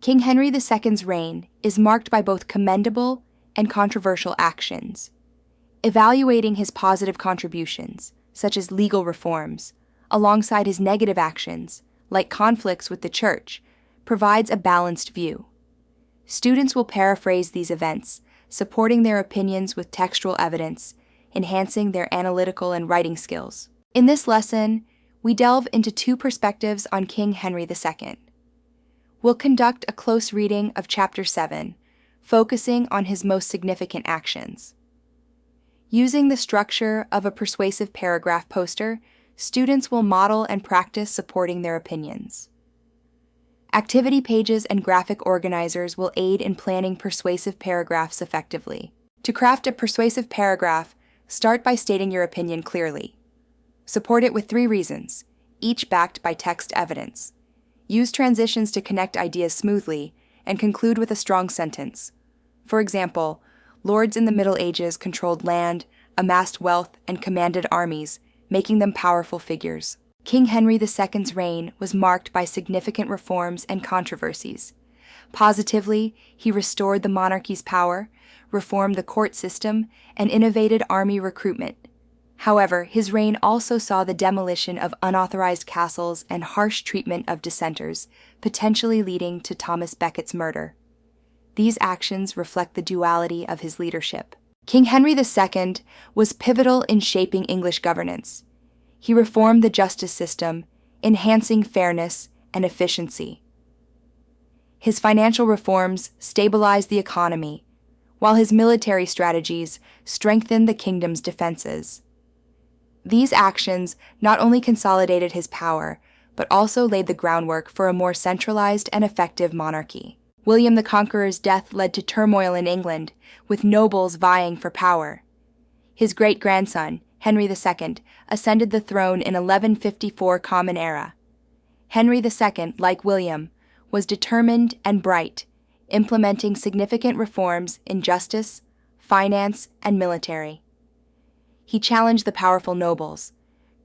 King Henry II's reign is marked by both commendable and controversial actions. Evaluating his positive contributions, such as legal reforms, alongside his negative actions, like conflicts with the Church, provides a balanced view. Students will paraphrase these events, supporting their opinions with textual evidence, enhancing their analytical and writing skills. In this lesson, we delve into two perspectives on King Henry II. We'll conduct a close reading of Chapter 7, focusing on his most significant actions. Using the structure of a persuasive paragraph poster, students will model and practice supporting their opinions. Activity pages and graphic organizers will aid in planning persuasive paragraphs effectively. To craft a persuasive paragraph, start by stating your opinion clearly. Support it with 3 reasons, each backed by text evidence. Use transitions to connect ideas smoothly, and conclude with a strong sentence. For example, lords in the Middle Ages controlled land, amassed wealth, and commanded armies, making them powerful figures. King Henry II's reign was marked by significant reforms and controversies. Positively, he restored the monarchy's power, reformed the court system, and innovated army recruitment. However, his reign also saw the demolition of unauthorized castles and harsh treatment of dissenters, potentially leading to Thomas Becket's murder. These actions reflect the duality of his leadership. King Henry II was pivotal in shaping English governance. He reformed the justice system, enhancing fairness and efficiency. His financial reforms stabilized the economy, while his military strategies strengthened the kingdom's defenses. These actions not only consolidated his power, but also laid the groundwork for a more centralized and effective monarchy. William the Conqueror's death led to turmoil in England, with nobles vying for power. His great-grandson, Henry II, ascended the throne in 1154 Common Era. Henry II, like William, was determined and bright, implementing significant reforms in justice, finance, and military. He challenged the powerful nobles,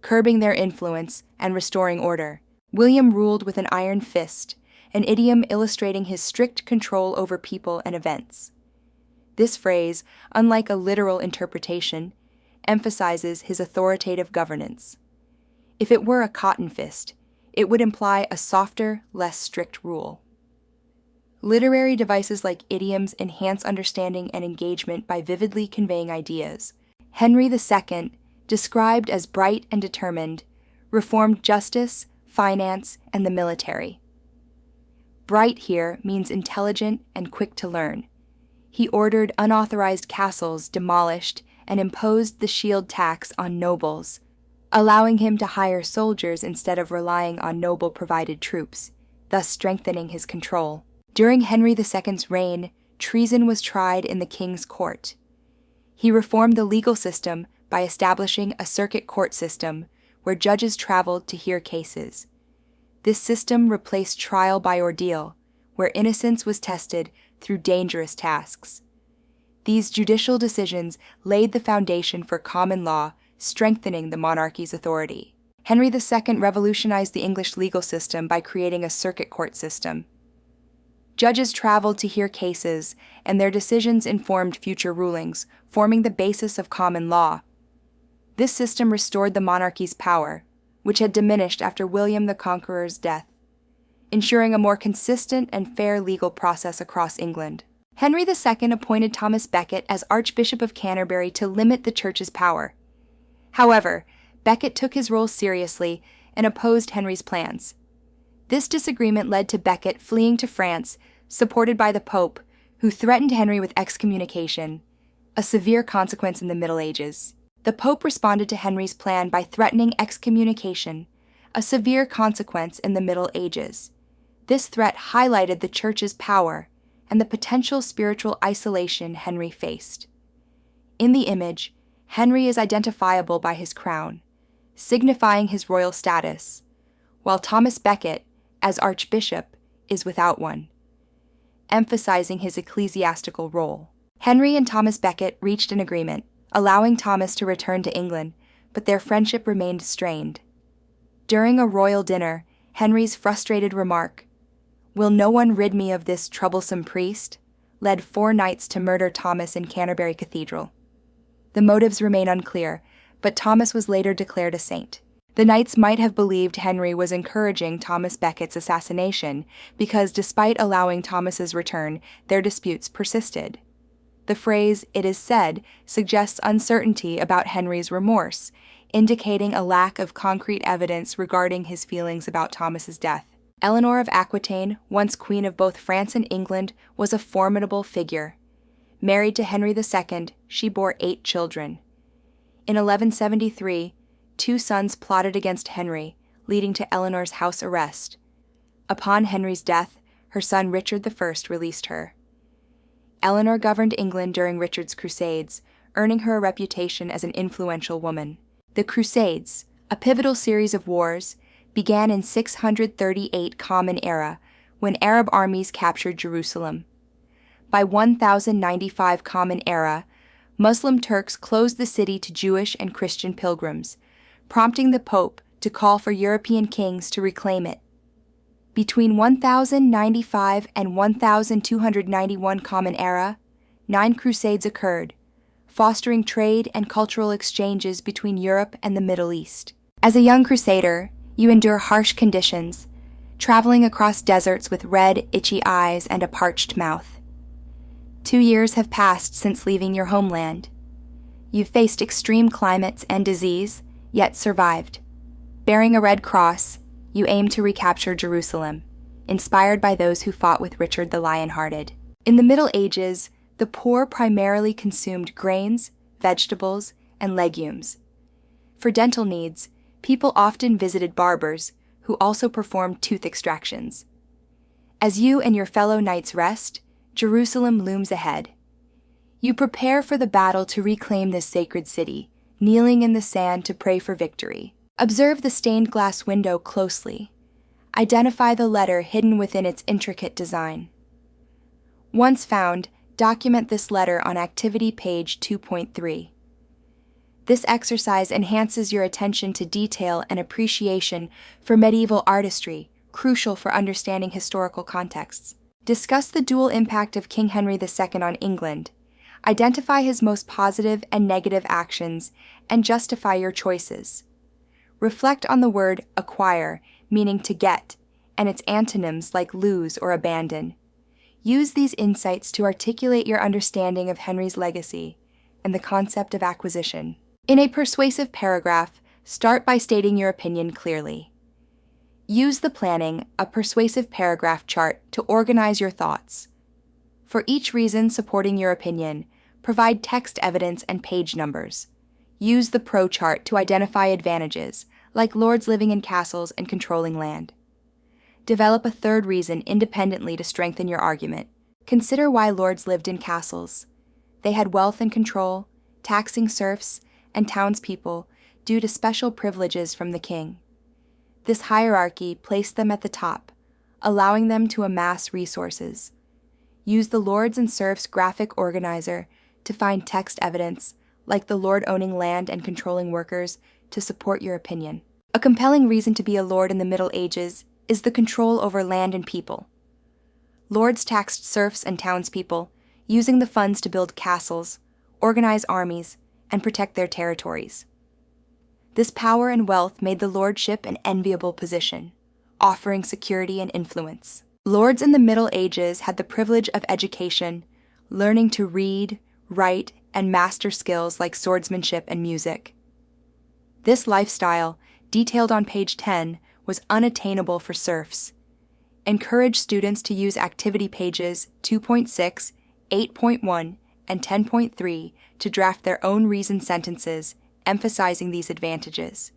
curbing their influence and restoring order. William ruled with an iron fist, an idiom illustrating his strict control over people and events. This phrase, unlike a literal interpretation, emphasizes his authoritative governance. If it were a cotton fist, it would imply a softer, less strict rule. Literary devices like idioms enhance understanding and engagement by vividly conveying ideas. Henry II, described as bright and determined, reformed justice, finance, and the military. Bright here means intelligent and quick to learn. He ordered unauthorized castles demolished and imposed the shield tax on nobles, allowing him to hire soldiers instead of relying on noble-provided troops, thus strengthening his control. During Henry II's reign, treason was tried in the king's court. He reformed the legal system by establishing a circuit court system where judges traveled to hear cases. This system replaced trial by ordeal, where innocence was tested through dangerous tasks. These judicial decisions laid the foundation for common law, strengthening the monarchy's authority. Henry II revolutionized the English legal system by creating a circuit court system. Judges traveled to hear cases, and their decisions informed future rulings, forming the basis of common law. This system restored the monarchy's power, which had diminished after William the Conqueror's death, ensuring a more consistent and fair legal process across England. Henry II appointed Thomas Becket as Archbishop of Canterbury to limit the Church's power. However, Becket took his role seriously and opposed Henry's plans. This disagreement led to Becket fleeing to France, supported by the Pope, who threatened Henry with excommunication, a severe consequence in the Middle Ages. The Pope responded to Henry's plan by threatening excommunication, a severe consequence in the Middle Ages. This threat highlighted the Church's power and the potential spiritual isolation Henry faced. In the image, Henry is identifiable by his crown, signifying his royal status, while Thomas Becket, as Archbishop, is without one, emphasizing his ecclesiastical role. Henry and Thomas Becket reached an agreement, allowing Thomas to return to England, but their friendship remained strained. During a royal dinner, Henry's frustrated remark, "Will no one rid me of this troublesome priest?" led 4 knights to murder Thomas in Canterbury Cathedral. The motives remain unclear, but Thomas was later declared a saint. The knights might have believed Hnery was encouraging Thomas Becket's assassination because, despite allowing Thomas's return, their disputes persisted. The phrase, "it is said," suggests uncertainty about Hnery's remorse, indicating a lack of concrete evidence regarding his feelings about Thomas's death. Eleanor of Aquitaine, once queen of both France and England, was a formidable figure. Married to Henry II, she bore 8 children. In 1173, 2 sons plotted against Hnery, leading to Eleanor's house arrest. Upon Henry's death, her son Richard I released her. Eleanor governed England during Richard's Crusades, earning her a reputation as an influential woman. The Crusades, a pivotal series of wars, began in 638 Common Era, when Arab armies captured Jerusalem. By 1095 Common Era, Muslim Turks closed the city to Jewish and Christian pilgrims, prompting the Pope to call for European kings to reclaim it. Between 1095 and 1291 Common Era, 9 crusades occurred, fostering trade and cultural exchanges between Europe and the Middle East. As a young crusader, you endure harsh conditions, traveling across deserts with red, itchy eyes and a parched mouth. 2 years have passed since leaving your homeland. You've faced extreme climates and disease, yet survived. Bearing a red cross, you aim to recapture Jerusalem, inspired by those who fought with Richard the Lion-Hearted. In the Middle Ages, the poor primarily consumed grains, vegetables, and legumes. For dental needs, people often visited barbers, who also performed tooth extractions. As you and your fellow knights rest, Jerusalem looms ahead. You prepare for the battle to reclaim this sacred city, kneeling in the sand to pray for victory. Observe the stained glass window closely. Identify the letter hidden within its intricate design. Once found, document this letter on activity page 2.3. This exercise enhances your attention to detail and appreciation for medieval artistry, crucial for understanding historical contexts. Discuss the dual impact of King Henry II on England. Identify his most positive and negative actions, and justify your choices. Reflect on the word acquire, meaning to get, and its antonyms like lose or abandon. Use these insights to articulate your understanding of Henry's legacy and the concept of acquisition. In a persuasive paragraph, start by stating your opinion clearly. Use the planning, a persuasive paragraph chart, to organize your thoughts. For each reason supporting your opinion, provide text evidence and page numbers. Use the pro chart to identify advantages, like lords living in castles and controlling land. Develop a third reason independently to strengthen your argument. Consider why lords lived in castles. They had wealth and control, taxing serfs and townspeople due to special privileges from the king. This hierarchy placed them at the top, allowing them to amass resources. Use the lords and serfs graphic organizer to find text evidence, like the lord owning land and controlling workers, to support your opinion. A compelling reason to be a lord in the Middle Ages is the control over land and people. Lords taxed serfs and townspeople, using the funds to build castles, organize armies, and protect their territories. This power and wealth made the lordship an enviable position, offering security and influence. Lords in the Middle Ages had the privilege of education, learning to read, write, and master skills like swordsmanship and music. This lifestyle, detailed on page 10, was unattainable for serfs. Encourage students to use activity pages 2.6, 8.1, and 10.3 to draft their own reasoned sentences, emphasizing these advantages.